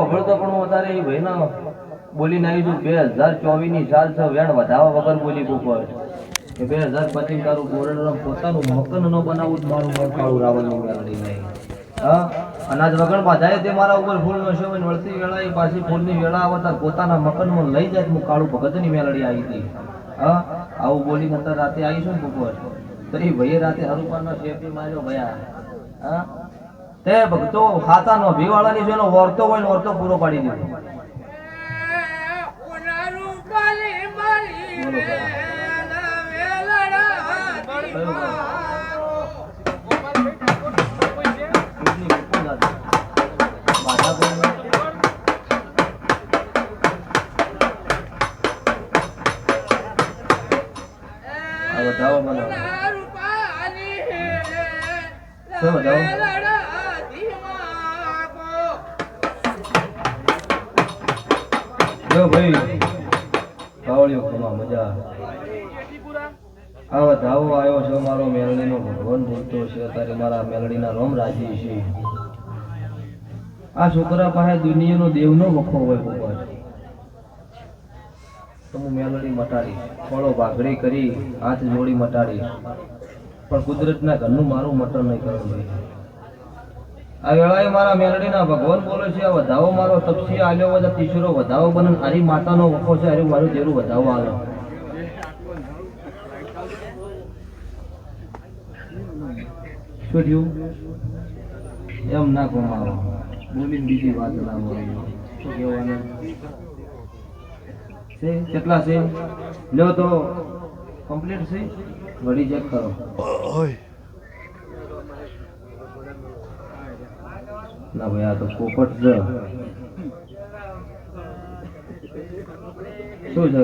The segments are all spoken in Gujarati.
અભળતો પણ હું અત્યારે એ ભાઈના બોલીને આવી છું 2024 ની સાલ છે વેણ વધાવા વગર બોલી ઉપર કે 2025 તારું ગોરડરામ પોતાનું મકન ન બનાવું જ મારું મન કાળું રાવણની મેલડી નહીં. હા અનાજ વગર બાધાય તે મારા ઉપર ફૂલ નશો હોય વળતી વેળા એ પાછી ફૂલની વેળા આવતા પોતાના મકનમાં લઈ જાય હું કાળું ભગતની મેલડી આવી હતી. હા આવું બોલીને અત્યારે રાતે આવીશું ને બપોર તો એ ભાઈએ રાતે હરુપાના શેપી માર્યો ભયા. હા તે ભક્તો ખાતા નો ભીવાળાની જેનો વર્તો હોય ને વર્તો પૂરો પાડી દીધો. બતાવો મને શું બતાવો જો ભાઈ કાવળિયો ખમા મજા આવા ધાવો આવ્યો છે મારો મેલડીનો ભગવાન બોલતો છે અત્યારે મારા મેલડીના રોમ રાજી છે. આ છોકરા પાસે દુનિયાનો દેવનો વખો હોય ભગવાન તો હું મેલડી મટાડી ફળો ભાગડી કરી હાથ જોડી મટાડી પણ કુદરતના ઘરનું મારું મટન નહીં કરવું ભાઈ. આ વેળાએ મારા મેલડીના ભગવાન બોલે છે આ વધાવો મારો તપસી આલ્યો હોય તીસરો વધાવો બને આરી માતાનો વખો છે અરે મારું જેરું વધાવો આવ્યો. શું થયું એમ ના કમાવો બોલીને બીજી વાત ના બોલી શું કહેવાનું છે કેટલા છે લ્યો તો કમ્પ્લીટ છે વળી ચેક કરો. ના ભાઈ આ તો પોપટ છે. શું છે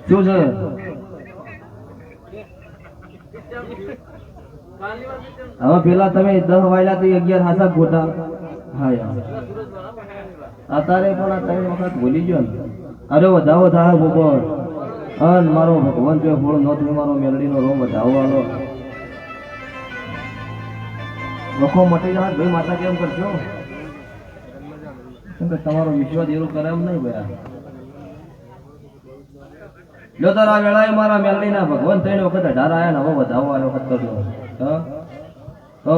શું છે હવે પેલા તમે 10 વાયલા તો 11 હાસા ગોટા. હા યાર અત્યારે પણ આ 3 વખત ભૂલી ગયો ને. અરે વધાવો થાય બપોર અન મારો ભગવાન જો ફોડ નો તમે મારો મેલડીનો રોમ વધાવો આલો વખો મટી જાય ભાઈ માતા કેમ કરજો કેમ કે તમારો વિશ્વાસ એવું કરે એમ નહીં ભાઈ. જો તારા વેળાએ મારા મેલડીના ભગવાન 3 વખત 18 આયા ને હવે વધાવો આવ્યો વખત કરજો. હા તો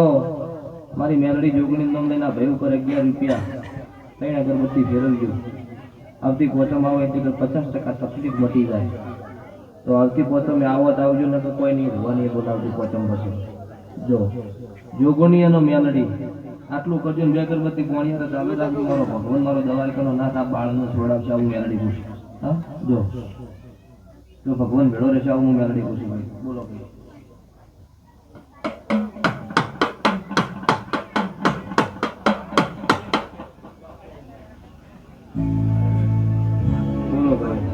મારી મેલડી જોગણી નામ લઈને ભાઈ ઉપર 11 રૂપિયા 3 અગરબત્તી ફેરવજો. આવતી પોચમ આવે એટલે 50% તકલીફ મટી જાય. તો આવતી પોચમે આવો તો આવજો ને તો કોઈ નહીં ભવાની બોલાવતી પોચમ પછી જો જોગણી અને મેલડી આટલું કરજો ને 2 અગરબત્તી પોણી તો ચાલુ રાખજો. મારો ભગવાન મારો દવાખાનો નાથ આ બાળનો છોડાવશે આવું મેલડી પૂછ. હા જો ભગવાન ભેળો રહેશે આવું હું મેલડી પૂછું ભાઈ બોલો ભાઈ. બોલો ભાઈ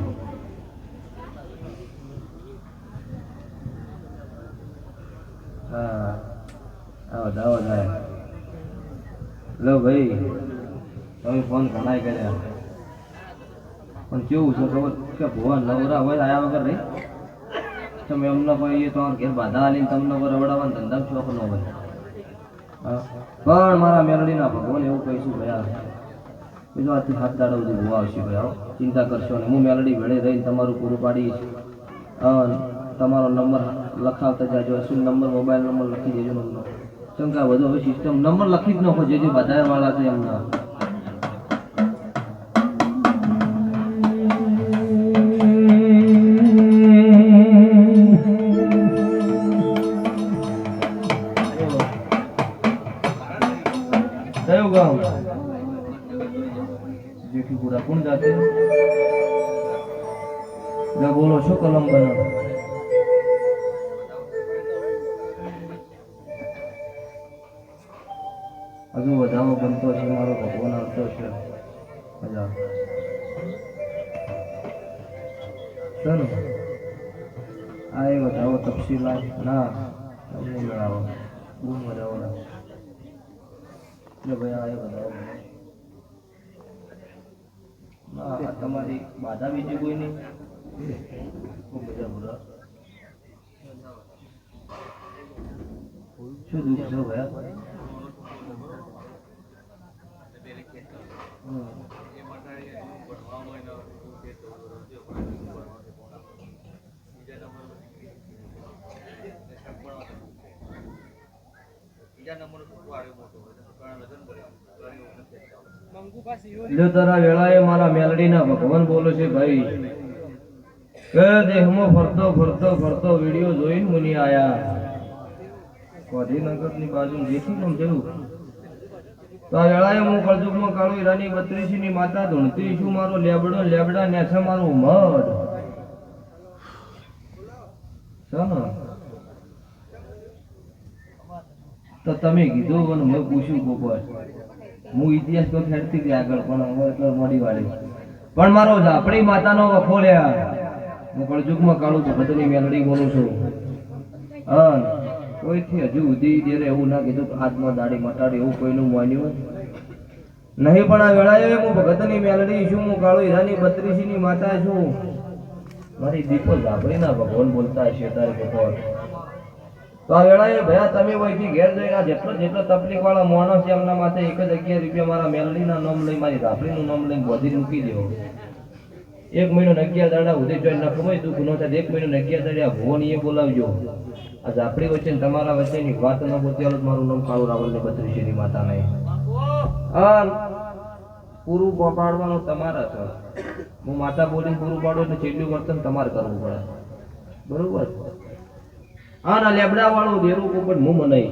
હા આવો દાવો થાય લો ભાઈ તમે ફોન ઘણાય કર્યા પણ કેવું છે ખબર કે ભુવા નવરા હોય આયા વગર નહીં તમે એમને કોઈ એ તમારા ઘેર બાધા આલીને તમને રવડાવવાનો ધંધા શોખ ન હોય. હા પણ મારા મેલડીના ભગવાન એવું કહીશું ભયા બીજો આજથી 7 દાડા સુધી ભુવા આવશે ભાઈ. આવો ચિંતા કરશો ને હું મેલડી ભેળે રહીને તમારું પૂરું પાડીશ. તમારો નંબર લખાવતા જાજો અસલ નંબર મોબાઈલ નંબર લખી દેજો નંબર કેમ કે આ બધું હવે સિસ્ટમ નંબર લખી જ નાખો જે બધા વાળા છે એમના. કયું ગામ જેઠીપુરા કોણ જાતે બોલો શું કલમ બનાવ હજુ વધાવો બનતો છે મારો ભગવાન આવતો છે મજા ચાલો આ એ વધાવો તપસીલ ના તમને મેળાવો બહુ વધાવો ના ભાઈ આ એ વધાવો ના તમારી બાધા બીજી કોઈ નહીં ખૂબ મજા પૂરા શું દુઃખ છે ભયા? જો તારા વેળાએ મારા મેલડીના ભગવાન બોલે છે ભાઈ કે દેહમાં ફરતો ફરતો ફરતો વિડીયો જોઈને મુનિ આયા ગાંધીનગરની બાજુ જેથી પણ જવું તો આ વેળાએ હું કળજુગમાં કાળુ હીરાની 32 ની માતા ધૂણતી છું મારો લેબડો લેબડા ને છે મારું મઢ છે ને તો તમે કીધું અને મેં પૂછ્યું ગોપાલ હું ઇતિહાસ તો ખેડતી હતી આગળ પણ હવે એટલે મોડી વાળી પણ મારો ઝાપડી માતાનો વખો લ્યા હું કળજુગમાં કાળું ભગતની મેલડી બોલું છું હા કોઈથી હજુ સુધી ત્યારે એવું ના કીધું કે હાથમાં દાઢી મટાડી એવું કોઈનું માન્યું નહીં પણ આ વેળાએ હું ભગતની મેલડી છું હું કાળુ હીરાની 32 ની માતા છું મારી દીપો ઝાપડીના ભગવાન બોલતા હશે તારે ભગવાન તો આ વેળાએ ભયા તમે વહીથી ઘેર જઈને જેટલો તકલીફ વાળા માણસ છે એમના માથે 1 જ 11 રૂપિયા મારા મેલડીના નામ લઈ મારી ઝાપડીનું નામ લઈને બોધી મૂકી દેવો 1 મહિનો 11 દાડા ઉદય જોઈને ન કમાય તું ગુનો થાય 1 મહિનો 11 દાડા ભુવન એ બોલાવજો આ ઝાપડી વચ્ચે ને તમારા વચ્ચેની વાત ન બોતી મારું નામ કાળુ રાવલ ને 32 ની માતા નહીં આ પૂરું પાડવાનું તમારા છે હું માતા બોલીને પૂરું પાડું એટલે છેલ્લું વર્તન તમારે કરવું પડે બરોબર હા ના લેબડા વાળું દેરું પણ હું મનાઈ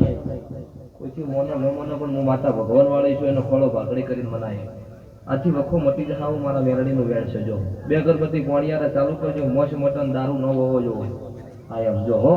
પછી મોનો ન મોનો પણ હું માતા ભગવાન વાળી છું એનો ફળો ભાગડી કરીને મનાય આથી વખો મટી જાય આવું મારા મેલડીનું વેણ છે જો 2 અગરબત્તી પોણિયારે ચાલુ કરજો મોશ મટન દારૂ ન હોવો જોવો આ એમ જો હો